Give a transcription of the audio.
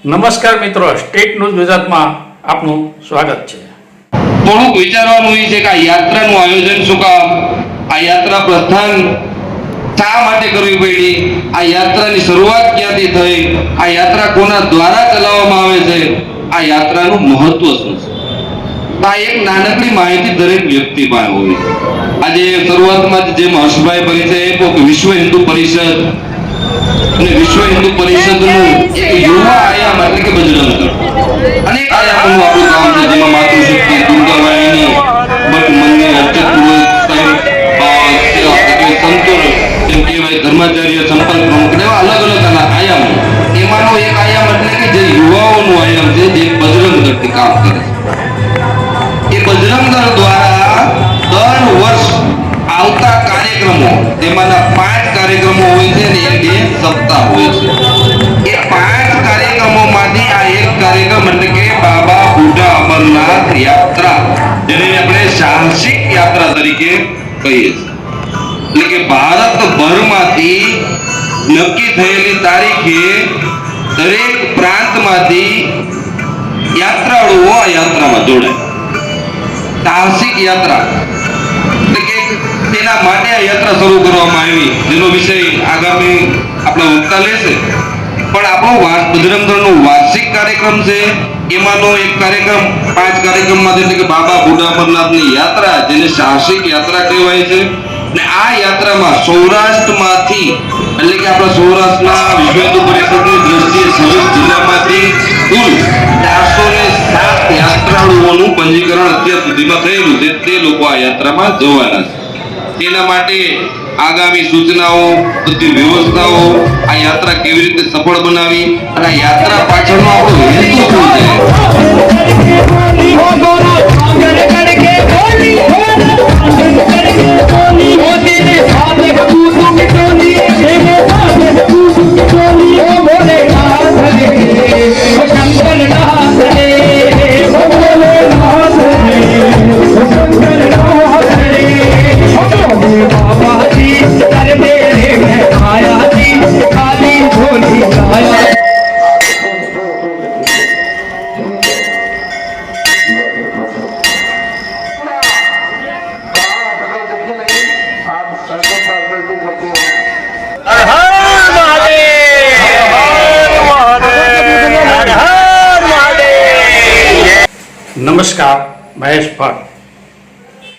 નમસ્કાર મિત્રો, state news ગુજરાતમાં આપનું સ્વાગત છે। થોડુંક વિચારવાનું એ છે કે આ યાત્રાનું આયોજન શું કામ, આ યાત્રા પ્રસ્થાન શા માટે કરવી પડી, આ યાત્રાની શરૂઆત ક્યાંથી થઈ, આ યાત્રા કોના દ્વારા ચલાવવામાં આવે છે, આ યાત્રાનું મહત્વ શું છે, આ એક નાનકડી માહિતી દરેક વ્યક્તિ પાસે હોવી। આજે શરૂઆતમાં જેમ હર્ષભાઈ પરિચય આપ્યો કે વિશ્વ હિન્દુ પરિષદ અને વિશ્વ હિન્દુ પરિષદનું એક યુવા આયામ એટલે કે બજરંગ દળ અનેક આયામોનું આપણું કામ છે, જેમાં માતૃશક્તિ, દુર્ગાવાહિની, બટ મંદિર, સંતો, જેમ કહેવાય ધર્માચાર્ય, સંપર્ક પ્રમુખ, એવા અલગ અલગ આયામો, એમાંનો એક આયામ એટલે કે જે યુવાઓનું આયામ છે, જે બજરંગ દળથી કામ કરે છે। એ બજરંગ દળ દ્વારા દર વર્ષ આવતા કાર્યક્રમો, તેમાંના 5 કાર્યક્રમો હોય છે અને 2 સપ્તાહ હોય છે। એ 5 કાર્યક્રમોમાંથી આ એક કાર્યક્રમ એટલે કે બાબા બુઢા અમરનાથ યાત્રા, જેને આપણે સાહસિક યાત્રા તરીકે કહીએ છીએ, એટલે કે ભારતભરમાંથી નક્કી થયેલી તારીખે દરેક પ્રાંતમાંથી યાત્રાળુઓ આ યાત્રામાં જોડાય। સાહસિક યાત્રા એટલે કે તેના માટે આ યાત્રા શરૂ કરવામાં આવી, જેનો વિષય આગામી આપણા વક્તા લેશે। પણ આપણો બજરંગ દળનો વાર્ષિક કાર્યક્રમ છે, એમાંનો એક કાર્યક્રમ 5 કાર્યક્રમમાં એટલે કે બાબા બુઢા અમરનાથની યાત્રા, જેને સાહસિક યાત્રા કહેવાય છે। અને આ યાત્રામાં સૌરાષ્ટ્રમાંથી એટલે કે આપણા સૌરાષ્ટ્રના વિશ્વ હિન્દુ પરિષદની દ્રષ્ટિએ 26 જિલ્લામાંથી કુલ 407 યાત્રાળુઓનું પંજીકરણ અત્યાર સુધીમાં થયેલું છે। તે લોકો આ યાત્રામાં જવાના છે। તેના માટે આગામી સૂચનાઓ, બધી વ્યવસ્થાઓ, આ યાત્રા કેવી રીતે સફળ બનાવી અને આ યાત્રા પાછળનો આપણો હેતુ શું છે, નમસ્કાર, મહેશ ભટ્ટ।